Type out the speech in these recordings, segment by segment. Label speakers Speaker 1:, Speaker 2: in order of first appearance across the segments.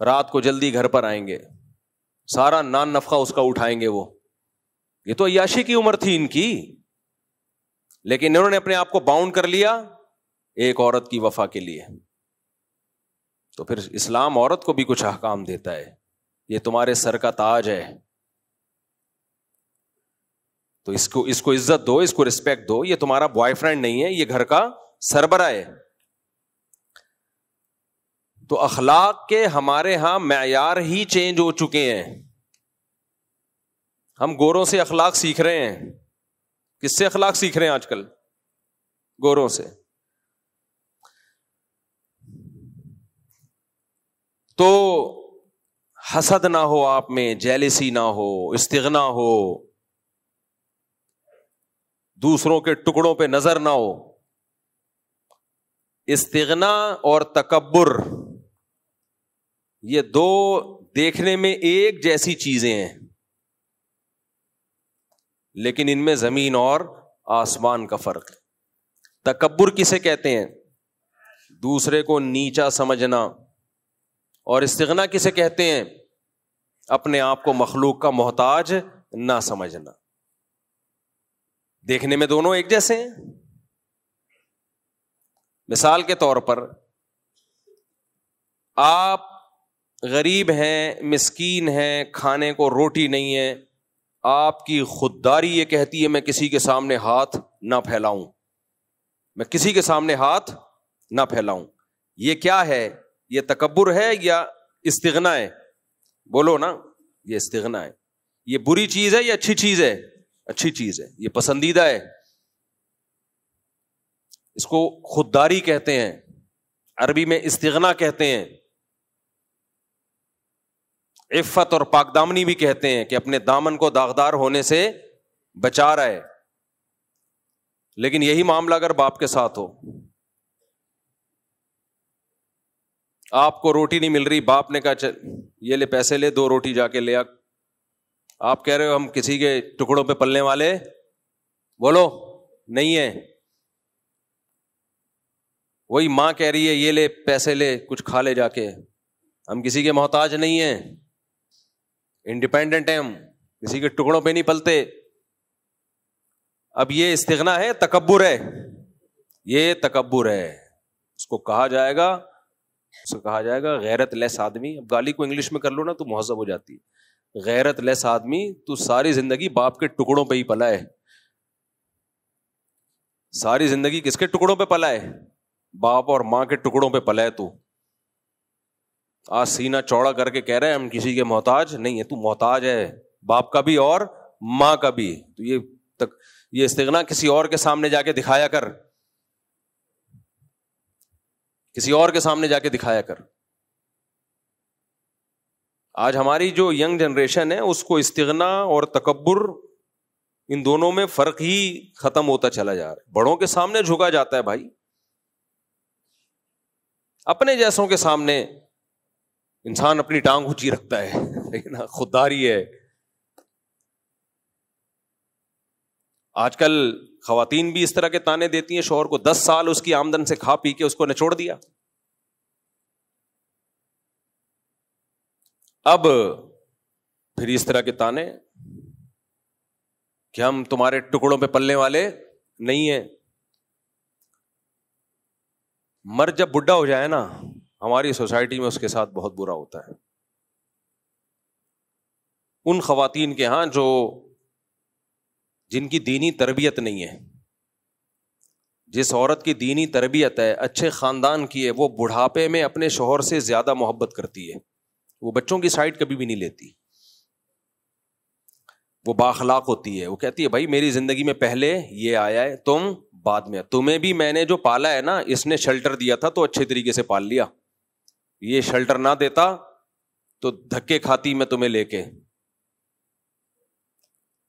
Speaker 1: رات کو جلدی گھر پر آئیں گے, سارا نان نفقہ اس کا اٹھائیں گے. وہ یہ تو عیاشی کی عمر تھی ان کی, لیکن انہوں نے اپنے آپ کو باؤنڈ کر لیا ایک عورت کی وفا کے لیے. تو پھر اسلام عورت کو بھی کچھ احکام دیتا ہے, یہ تمہارے سر کا تاج ہے, تو اس کو عزت دو, اس کو رسپیکٹ دو. یہ تمہارا بوائے فرینڈ نہیں ہے, یہ گھر کا سربراہ ہے. تو اخلاق کے ہمارے ہاں معیار ہی چینج ہو چکے ہیں. ہم گوروں سے اخلاق سیکھ رہے ہیں. کس سے اخلاق سیکھ رہے ہیں آج کل؟ گوروں سے. تو حسد نہ ہو آپ میں, جیلسی نہ ہو, استغنا ہو, دوسروں کے ٹکڑوں پہ نظر نہ ہو. استغنا اور تکبر یہ دو دیکھنے میں ایک جیسی چیزیں ہیں, لیکن ان میں زمین اور آسمان کا فرق ہے. تکبر کسے کہتے ہیں؟ دوسرے کو نیچا سمجھنا. اور استغنا کسے کہتے ہیں؟ اپنے آپ کو مخلوق کا محتاج نہ سمجھنا. دیکھنے میں دونوں ایک جیسے ہیں. مثال کے طور پر آپ غریب ہیں, مسکین ہیں, کھانے کو روٹی نہیں ہے, آپ کی خودداری یہ کہتی ہے میں کسی کے سامنے ہاتھ نہ پھیلاؤں, میں کسی کے سامنے ہاتھ نہ پھیلاؤں. یہ کیا ہے؟ یہ تکبر ہے یا استغنا ہے؟ بولو نا. یہ استغنا ہے. یہ بری چیز ہے یا اچھی چیز ہے؟ اچھی چیز ہے, یہ پسندیدہ ہے. اس کو خودداری کہتے ہیں, عربی میں استغنا کہتے ہیں. عفت اور پاک دامنی بھی کہتے ہیں کہ اپنے دامن کو داغدار ہونے سے بچا رہا ہے. لیکن یہی معاملہ اگر باپ کے ساتھ ہو, آپ کو روٹی نہیں مل رہی, باپ نے کہا یہ لے پیسے لے, 2 روٹی جا کے لے آ. آپ کہہ رہے ہو ہم کسی کے ٹکڑوں پہ پلنے والے بولو نہیں ہے. وہی ماں کہہ رہی ہے یہ لے پیسے لے, کچھ کھا لے جا کے, ہم کسی کے محتاج نہیں ہیں, انڈیپینڈنٹ ہیں, ہم کسی کے ٹکڑوں پہ نہیں پلتے. اب یہ استغنا ہے, تکبر ہے؟ یہ تکبر ہے. اس کو کہا جائے گا غیرت لیس آدمی. اب گالی کو انگلش میں کر لو نا تو مہذب ہو جاتی ہے. غیرت لیس آدمی, تو ساری زندگی باپ کے ٹکڑوں پہ ہی پلا ہے. ساری زندگی کس کے ٹکڑوں پہ پلا ہے؟ باپ اور ماں کے ٹکڑوں پہ پلا ہے. تو آج سینہ چوڑا کر کے کہہ رہے ہیں ہم کسی کے محتاج نہیں ہے. تو محتاج ہے باپ کا بھی اور ماں کا بھی. تو یہ استغنا کسی اور کے سامنے جا کے دکھایا کر, کسی اور کے سامنے جا کے دکھایا کر. آج ہماری جو ینگ جنریشن ہے اس کو استغنا اور تکبر ان دونوں میں فرق ہی ختم ہوتا چلا جا رہا ہے. بڑوں کے سامنے جھکا جاتا ہے بھائی, اپنے جیسوں کے سامنے انسان اپنی ٹانگ اونچی رکھتا ہے, لیکن خودداری ہے. آج کل خواتین بھی اس طرح کے تانے دیتی ہیں شوہر کو, 10 سال اس کی آمدن سے کھا پی کے اس کو نچوڑ دیا. اب پھر اس طرح کے تانے کہ ہم تمہارے ٹکڑوں پہ پلنے والے نہیں ہیں. مرد جب بڈھا ہو جائے نا, ہماری سوسائٹی میں اس کے ساتھ بہت برا ہوتا ہے. ان خواتین کے ہاں جن کی دینی تربیت نہیں ہے, جس عورت کی دینی تربیت ہے, اچھے خاندان کی ہے, وہ بڑھاپے میں اپنے شوہر سے زیادہ محبت کرتی ہے. وہ بچوں کی سائڈ کبھی بھی نہیں لیتی. وہ بااخلاق ہوتی ہے. وہ کہتی ہے بھائی میری زندگی میں پہلے یہ آیا ہے, تم بعد میں. تمہیں بھی میں نے جو پالا ہے نا, اس نے شیلٹر دیا تھا تو اچھے طریقے سے پال لیا. یہ شیلٹر نہ دیتا تو دھکے کھاتی میں تمہیں لے کے.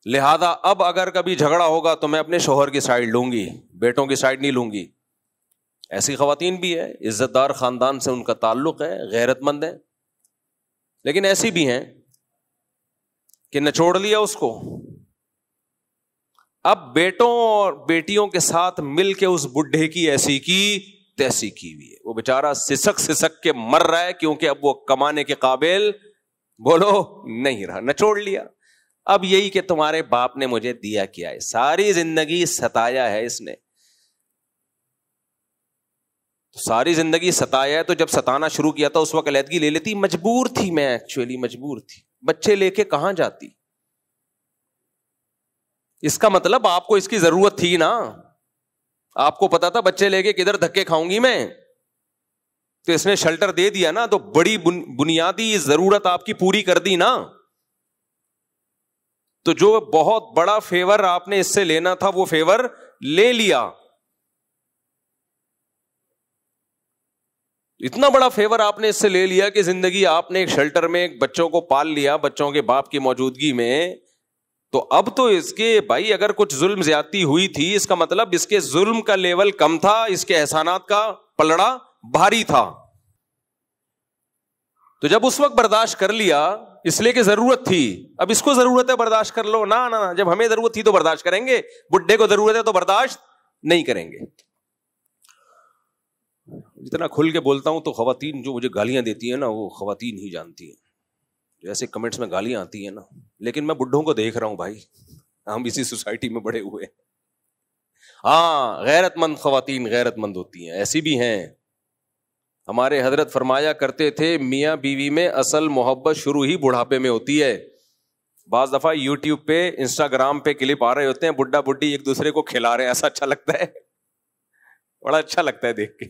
Speaker 1: لہذا اب اگر کبھی جھگڑا ہوگا تو میں اپنے شوہر کی سائڈ لوں گی, بیٹوں کی سائڈ نہیں لوں گی. ایسی خواتین بھی ہے, عزت دار خاندان سے ان کا تعلق ہے, غیرت مند ہے. لیکن ایسی بھی ہیں کہ نچوڑ لیا اس کو. اب بیٹوں اور بیٹیوں کے ساتھ مل کے اس بڈھے کی ایسی کی تیسی کی ہوئی ہے, وہ بیچارہ سسک سسک کے مر رہا ہے کیونکہ اب وہ کمانے کے قابل بولو نہیں رہا, نچوڑ لیا. اب یہی کہ تمہارے باپ نے مجھے دیا کیا ہے, ساری زندگی ستایا ہے اس نے, ساری زندگی ستایا ہے. تو جب ستانا شروع کیا تھا اس وقت علیحدگی لے لیتی, مجبور تھی میں, ایکچولی مجبور تھی, بچے لے کے کہاں جاتی. اس کا مطلب آپ کو اس کی ضرورت تھی نا, آپ کو پتا تھا بچے لے کے کدھر دھکے کھاؤں گی میں, تو اس نے شیلٹر دے دیا نا, تو بڑی بنیادی ضرورت آپ کی پوری کر دی نا. تو جو بہت بڑا فیور آپ نے اس سے لینا تھا وہ فیور لے لیا. اتنا بڑا فیور آپ نے اس سے لے لیا کہ زندگی آپ نے ایک شیلٹر میں ایک بچوں کو پال لیا بچوں کے باپ کی موجودگی میں. تو اب تو اس کے بھائی اگر کچھ ظلم زیادتی ہوئی تھی, اس کا مطلب اس کے ظلم کا لیول کم تھا, اس کے احسانات کا پلڑا بھاری تھا. تو جب اس وقت برداشت کر لیا اس لیے کہ ضرورت تھی, اب اس کو ضرورت ہے برداشت کر لو, نہ جب ہمیں ضرورت تھی تو برداشت کریں گے, بڈھے کو ضرورت ہے تو برداشت نہیں کریں گے. جتنا کھل کے بولتا ہوں تو خواتین جو مجھے گالیاں دیتی ہیں نا وہ خواتین ہی جانتی ہیں, جیسے کمنٹس میں گالیاں آتی ہیں نا, لیکن میں بڈھوں کو دیکھ رہا ہوں بھائی, ہم اسی سوسائٹی میں بڑے ہوئے. ہاں غیرت مند خواتین غیرت مند ہوتی ہیں, ایسی بھی ہیں. ہمارے حضرت فرمایا کرتے تھے میاں بیوی میں اصل محبت شروع ہی بڑھاپے میں ہوتی ہے. بعض دفعہ یوٹیوب پہ انسٹاگرام پہ کلپ آ رہے ہوتے ہیں بڈھا بڈھی ایک دوسرے کو کھلا رہے ہیں, ایسا اچھا لگتا ہے, بڑا اچھا لگتا ہے دیکھ کے.